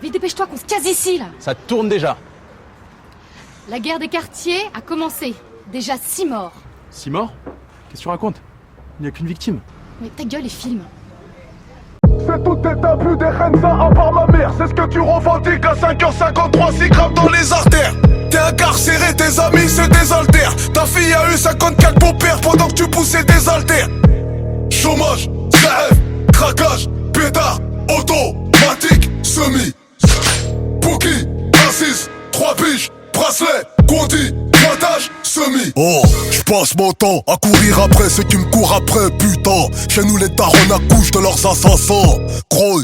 Vite, dépêche-toi qu'on se casse ici, là. Ça tourne déjà. La guerre des quartiers a commencé. Déjà 6 morts. 6 morts? Qu'est-ce que tu racontes? Il n'y a qu'une victime. Mais ta gueule et filme. C'est tout est abus des Renza à part ma mère. C'est ce que tu revendiques à 5h53, 6 grammes dans les artères. T'es incarcéré, tes amis se désaltèrent. Ta fille a eu 54 beaux-pères pendant que tu poussais des haltères. Chômage, CF, craquage, pétard, automatique, semi. Bouki, assise, 3 piges, bracelet, Conti, pointage, semi. Oh, j'passe mon temps à courir après ceux qui me courent après, putain. Chez nous les darons accouchent de leurs assassins. Gros,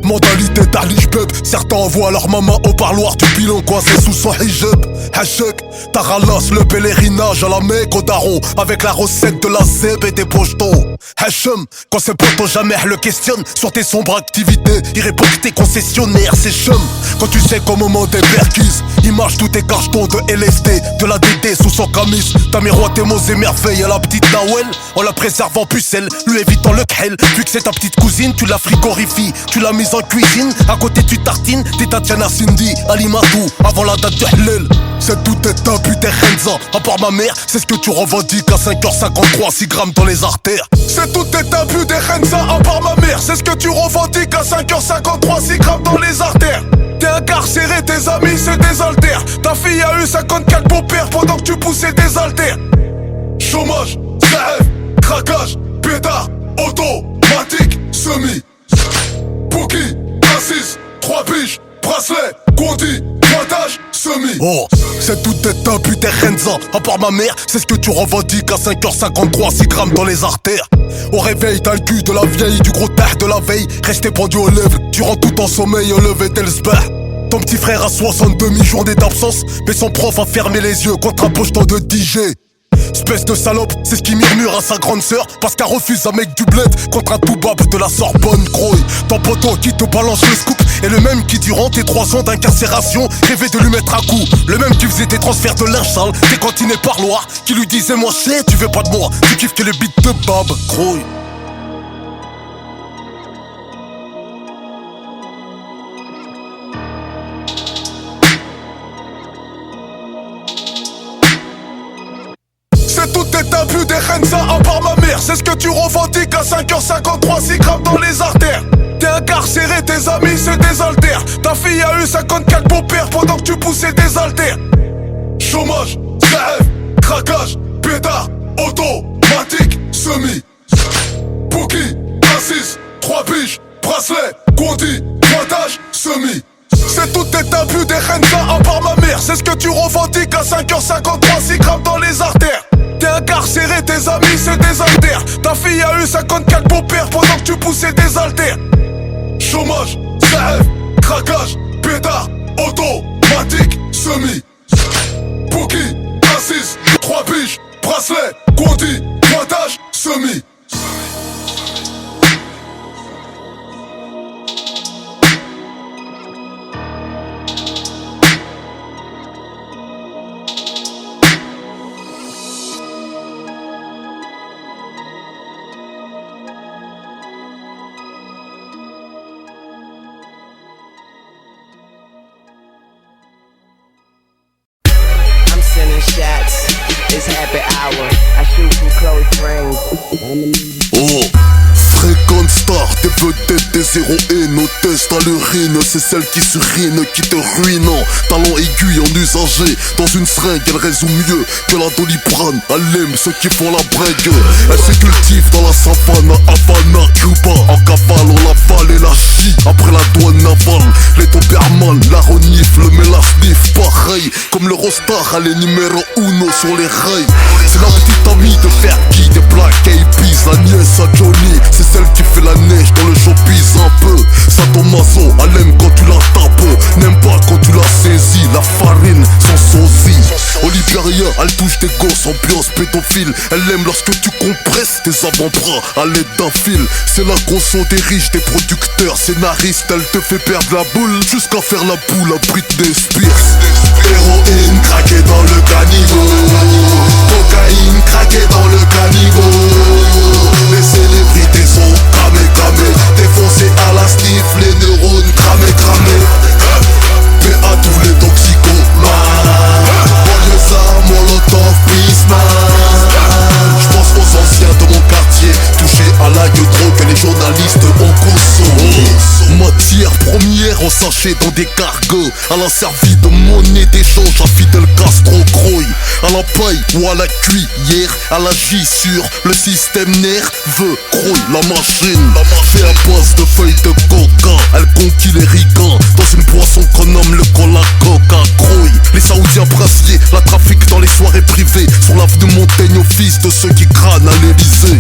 mentalité d'Ali-Jbeb. Certains envoient leur maman au parloir du pilon coincé sous son hijab. Hachek, Taralas, le pèlerinage à la Mecque au daron. Avec la recette de la zeb et des pochetons. Hachem, quand ses potos jamais le questionnent sur tes sombres activités, il répond que t'es concessionnaire, c'est chum. Quand tu sais qu'au moment des perquises, il marche tous tes cachetons de LSD, de la DD sous son camis. T'as miroité mots et merveilles à la petite Nawel, en la préservant pucelle, lui évitant le khel. Vu que c'est ta petite cousine, tu la frigorifies, tu l'as mise en cuisine. À côté tu tartines, t'es Tatiana Cindy, Alimatou, avant la date du Hlel. C'est tout est abus des Renza, à part ma mère, c'est ce que tu revendiques à 5h53, 6 grammes dans les artères. C'est tout est abus des Renza, à part ma mère, c'est ce que tu revendiques à 5h53, 6 grammes dans les artères. T'es incarcéré, tes amis se désaltèrent. Ta fille a eu 54 beaux-pères pendant que tu poussais des haltères. Chômage, CF, craquage, pétard, automatique, semi. Bouki, assise, 3 piges, bracelet, Conti, pointage, semi. Oh, c'est tout est abus des Renza, à part ma mère, c'est ce que tu revendiques à 5h53, 6 grammes dans les artères. Au réveil, t'as le cul de la vieille, du gros tard de la veille, resté pendu aux lèvres, durant tout ton sommeil au lever d'Elsbach. Ton petit frère a 62 demi-journées d'absence, mais son prof a fermé les yeux contre un pocheton de DJ. Ce espèce de salope, c'est ce qui murmure à sa grande sœur. Parce qu'elle refuse un mec du bled contre un toubab de la Sorbonne, gros. Ton poteau qui te balance le scoop est le même qui durant tes 3 ans d'incarcération rêvait de lui mettre un coup. Le même qui faisait tes transferts de linge sale, tes cantines parloirs, qui lui disait moi c'est, tu veux pas de moi, tu kiffes que les beats de Bab, gros. C'est tout est abus des Renza à part ma mère. C'est ce que tu revendiques à 5h53, 6 grammes dans les artères. T'es incarcéré, tes amis c'est des haltères. Ta fille a eu 54 beaux-pères pendant que tu poussais des haltères. Chômage, grève, craquage, pétard, automatique, semi. Bouki, assise, 3 biches, bracelet, gondi, pointage, semi. C'est tout est abus des Renza à part ma mère. C'est ce que tu revendiques à 5h53, 6 grammes dans les artères. T'es incarcéré, tes amis c'est des haltères. Ta fille a eu 54 beaux-pères pendant que tu poussais des haltères. Chômage, grève, craquage, pétard, automatique, semi. Bouki, assise, 3 biches, bracelet, gondi, pointage, semi. It's happy hour. I shoot from close range. Oh, fréquente star, des vedettes, des héros et nos tests à l'urine. C'est celle qui s'urine, qui te ruine. Talent aiguille en usagé, dans une seringue, elle résout mieux que la Doliprane. Elle aime ceux qui font la brègue. Elle se cultive dans la savane à Havana, Cuba. En cavale, on l'avale et la chie. Après la douane navale, les Doberman, la renifle, mais la sniff pareil. Comme le Rostar, elle est numéro 1 sur les rails. C'est la petite amie de Fergie, des Black Eyed Peas, la nièce à Johnny. C'est celle qui fait la neige dans le showbiz un peu. Sadomaso, elle aime quand tu la tapes, n'aime pas quand tu la saisis. La farine sans sosie. Olivieria, elle touche des gosses, ambiance pédophile. Elle aime lorsque tu compresses tes avant-bras à l'aide d'un fil. C'est la conso des riches, des producteurs, scénaristes. Elle te fait perdre la boule jusqu'à faire la boule à Britney Spears. Héroïne craquée dans le caniveau, cocaïne craquée dans le caniveau. Les célébrités sont cramées, défoncées à la sniff, les neurones cramés. Paix à tous les toxicomanes, Banlieusards, Molotov, Bismarck. J'pense aux anciens de mon quartier, touchés à la drogue que les journalistes ont consommé. Matière première en sachet dans des cargos. Elle a servi de monnaie d'échange à Fidel Castro, Croy. À la paille ou à la cuillère, elle agit sur le système nerveux. Croy, la machine fait à base de feuilles de coca. Elle conquit les ricains dans une boisson qu'on nomme le cola coca. Croy, les saoudiens brassiers la trafiquent dans les soirées privées. Sur l'avenue Montaigne au fils de ceux qui crânent à l'Elysée.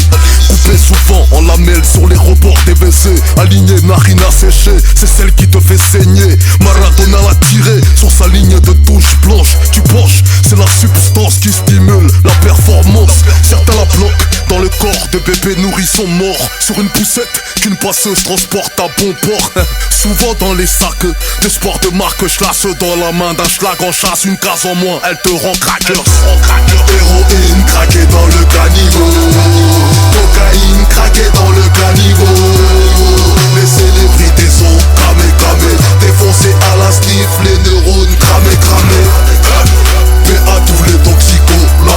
Coupée souvent en lamelles sur les rebords des WC. Alignée, narine asséchée, c'est celle qui te fait saigner. Maradona l'a tiré sur sa ligne de touche blanche. Tu penches, c'est la substance qui stimule la performance. Certains la bloquent dans le corps de bébés nourrissons morts. Sur une poussette qu'une passeuse transporte à bon port. Souvent dans les sacs de sport de marque, schlasse dans la main d'un schlag en chasse. Une case en moins, elle te rend crackers. Héroïne craquée dans le caniveau, cocaïne craquée dans le caniveau. Les célébrités sont cramées, défoncées à la sniff, les neurones cramés. Paix à tous les toxicomanes,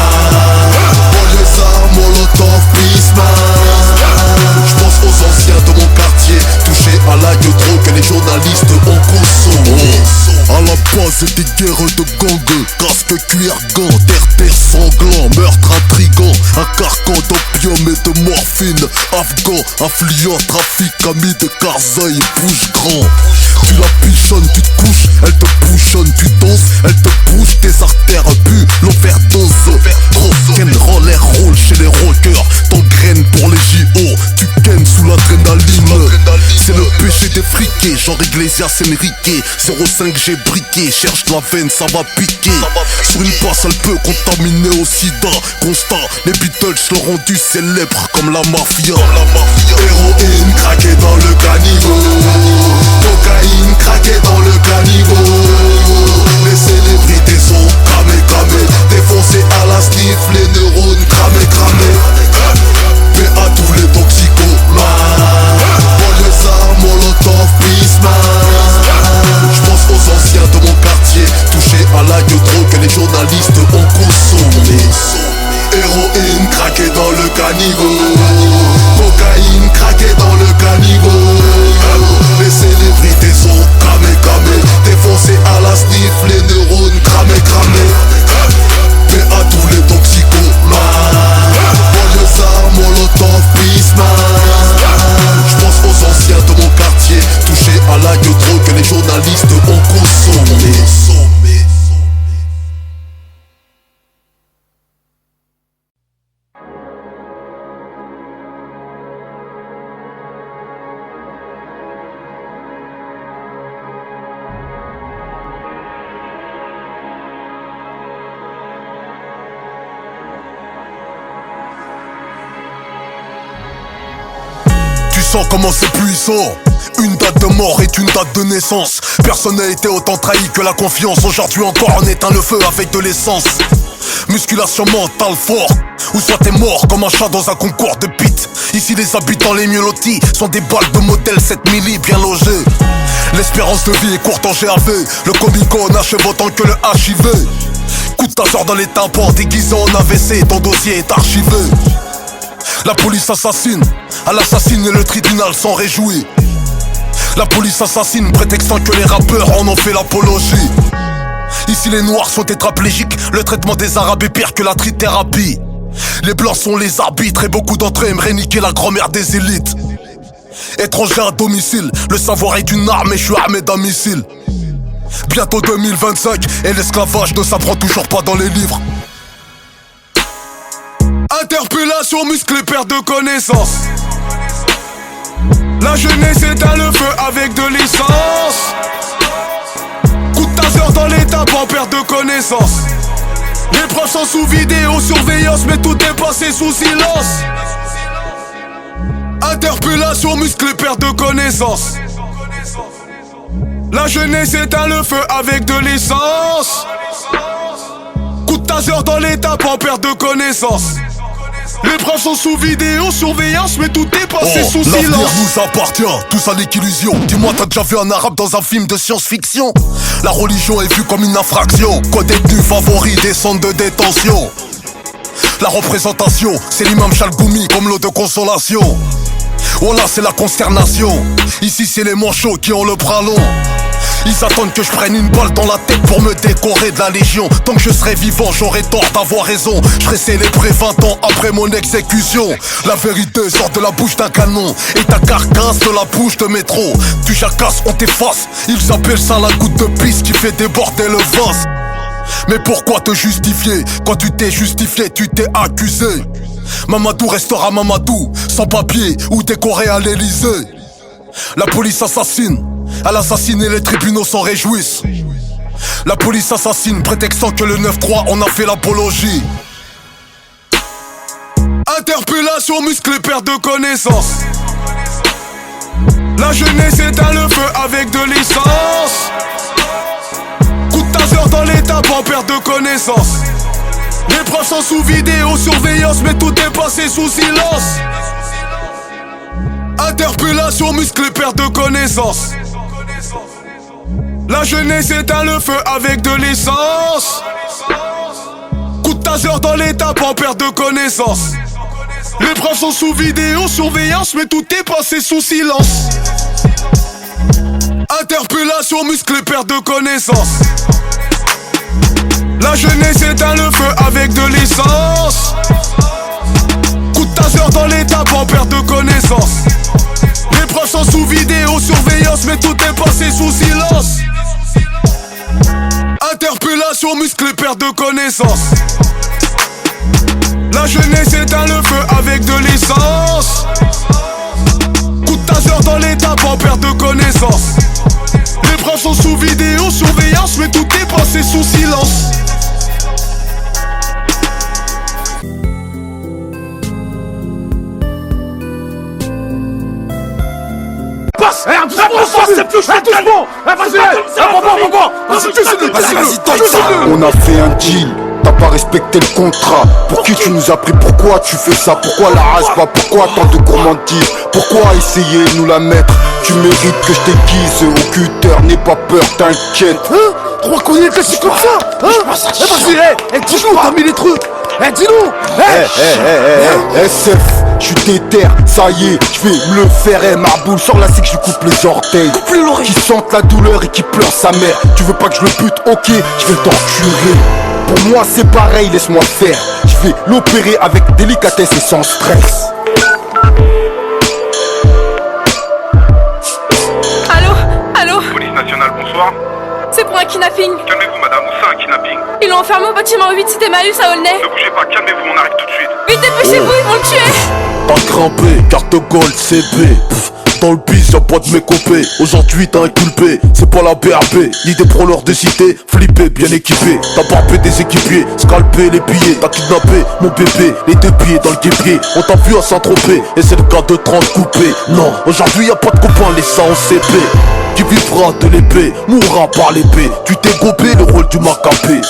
Banlieusards, Molotov, Bismarck. J'pense aux anciens de mon quartier, touchés à la drogue que les journalistes ont consommé. À la base des guerres de gang, casque, cuir, gants, terre sanglant, meurtre intrigant, un carcan d'opium et de morphine, afghan, influent, trafic, ami de Karzai, bouge grand. Tu la pichonnes, tu te couches, elle te bouchonne, tu danses, elle te bouge tes artères, bu, l'overdose. Rock'n'roll, air roll chez les rockers, t'engraines pour les JO, tu kennes sous l'adrénaline. c'est le péché des friqués. Genre Iglesias Enrique 05 j'ai briqué. Cherche la veine, ça va piquer. Sur une passe elle peut contaminer au sida. Constat, les Beatles l'ont rendu célèbre comme la mafia. Héroïne craquée dans le caniveau. Cocaïne craquée dans le caniveau. Les célébrités sont cramées, défoncées à la sniff, les neurones cramés. Paix à tous les toxicomanes. Banlieusards, Molotov, Bismarck. J'pense aux anciens de mon quartier, touchés à la drogue que les journalistes ont consommé. Héroïne craquée dans le caniveau. Cocaïne craquée dans le caniveau. Les célébrités sont cramées, défoncées à la sniff, les neurones cramés. Paix à tous les toxicomanes. Banlieusards, Molotov, Bismarck. J'pense aux anciens de mon quartier, touchés à la drogue que les journalistes ont consommé. Comment c'est puissant. Une date de mort est une date de naissance. Personne n'a été autant trahi que la confiance. Aujourd'hui encore on éteint le feu avec de l'essence. Musculation mentale fort. Ou soit t'es mort comme un chat dans un concours de pit. Ici les habitants les mieux lotis sont des balles de modèle 7 milli bien logées. L'espérance de vie est courte en GAV. Le Comico n'achève autant que le HIV. Coup de taser dans les tympans déguisé en AVC. Ton dossier est archivé. La police assassine, à l'assassine et le tribunal s'en réjouit. La police assassine, prétextant que les rappeurs en ont fait l'apologie. Ici les noirs sont tétraplégiques, le traitement des arabes est pire que la trithérapie. Les blancs sont les arbitres et beaucoup d'entre eux aimeraient niquer la grand-mère des élites. Étranger à domicile, le savoir est une arme et je suis armé d'un missile. Bientôt 2025 et l'esclavage ne s'apprend toujours pas dans les livres. Interpellation musclée, perte de connaissance. La jeunesse éteint le feu avec de l'essence. Coup de taser dans les tapes en perte de connaissance. Les preuves sont sous vidéosurveillance, mais tout est passé sous silence. Interpellation musclée, perte de connaissance. La jeunesse éteint le feu avec de l'essence. Coup de taser dans les tapes en perte de connaissance. Les preuves sont sous vidéosurveillance, mais tout est passé sous silence. L'avenir nous appartient, tout ça n'est qu'illusion. Dis-moi, t'as déjà vu un arabe dans un film de science-fiction? La religion est vue comme une infraction. Co-détenu favori des centres de détention. La représentation, c'est l'imam Chalgoumi comme l'eau de consolation. Voilà, c'est la consternation. Ici, c'est les manchots qui ont le bras long. Ils attendent que je prenne une balle dans la tête pour me décorer de la légion. Tant que je serai vivant, j'aurai tort d'avoir raison. Je serai célébré 20 ans après mon exécution. La vérité sort de la bouche d'un canon et ta carcasse de la bouche de métro. Tu jacasses, on t'efface. Ils appellent ça la goutte de pisse qui fait déborder le vase. Mais pourquoi te justifier? Quand tu t'es justifié, tu t'es accusé. Mamadou restera Mamadou, sans papier ou décoré à l'Elysée. La police assassine, à l'assassiner les tribunaux s'en réjouissent. La police assassine, prétextant que le 9-3 on a fait l'apologie. Interpellation musclée, perte de connaissance. La jeunesse éteint le feu avec de l'essence. Coup de taser dans les tapes en perte de connaissance. Les preuves sont sous vidéosurveillance, mais tout est passé sous silence. Interpellation musclée, perte de connaissance. La jeunesse éteint le feu avec de l'essence. Coup de taser dans les tapes en perte de connaissance. Les preuves sont sous vidéosurveillance, mais tout est passé sous silence. Interpellation musclée, perte de connaissance. La jeunesse éteint le feu avec de l'essence. Coup de taser dans les tapes en perte de connaissance. Les preuves sont sous vidéosurveillance, mais tout est passé sous silence. Interpellation musclée, perte de connaissance. La jeunesse éteint le feu avec de l'essence. Coup de taser dans les tapes en perte de connaissance. Les preuves sont sous vidéo, surveillance, mais tout est passé sous silence. On a fait un deal, t'as pas respecté le contrat. Pour qui tu nous as pris, pourquoi tu fais ça? Pourquoi la rage pas? Pourquoi tant de gourmandise? Pourquoi essayer de nous la mettre? Tu mérites que je t'aiguise au cutter, n'aie pas peur, t'inquiète. Tu crois qu'on est classique comme ça? Vas-y, dis-nous, t'as mis les trucs. Dis-nous. SF, je suis déter, ça y est, je vais me le faire. Ma boule sur la c'est que je coupe les orteils. Qui sentent la douleur et qui pleure sa mère. Tu veux pas que je le bute? Ok, je vais t'encurer. Pour moi c'est pareil, laisse-moi faire. Je vais l'opérer avec délicatesse et sans stress. Allô? Police nationale, bonsoir. C'est pour un kidnapping. Calmez-vous madame, où c'est un kidnapping? Ils l'ont enfermé au bâtiment 8, c'était Emmaüs à Aulnay. Ne bougez pas, calmez-vous, on arrive tout de suite. Vite, dépêchez-vous, ils vont le tuer. Pas grimpé, carte gold, CB. Dans le bis, y'a pas de mécopé. Aujourd'hui t'as inculpé, c'est pas la BRB ni des prôneurs des cités, flippé, bien équipé. T'as barbé des équipiers, scalpé les billets. T'as kidnappé mon bébé, les deux pieds dans le guépier. On t'a vu à Saint-Tropez, et c'est le cas de 30 coupés. Non, aujourd'hui y'a pas de copains, les ça en CP. Qui vivra de l'épée, mourra par l'épée. Tu t'es gobé le rôle du macapé.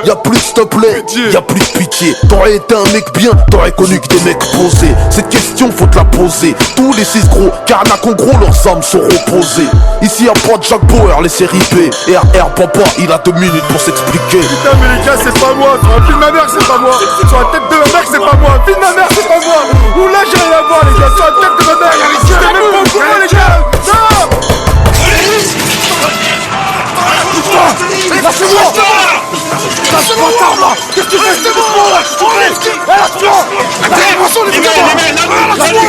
Y'a plus s'il te plaît, y'a plus de pitié. T'aurais été un mec bien, t'aurais connu que des mecs posés. Cette question faut te la poser. Tous les 6 gros, carnac en gros, leurs âmes sont reposées. Ici y'a pas de Jack Bauer, les séries B. RR papa, il a 2 minutes pour s'expliquer. Putain mais les gars c'est pas moi, sur la fille de ma mère c'est pas moi. Sur la tête de ma mère c'est pas moi, fille de ma mère c'est pas moi. Oula j'ai rien à voir les gars, sur la tête de ma mère. J'étais même pas au courant les gars. Non. Lâchez-moi! Lâchez-moi, Karma! Qu'est-ce que tu fais? C'est bon! Lâche-moi! Attention, les gars! Lâche-moi!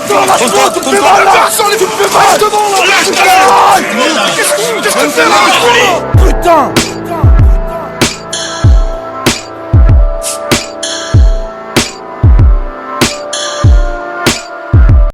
Lâche-moi! Tu te fais mal, là! Tu te fais mal devant, là! Qu'est-ce que tu fais là? Putain!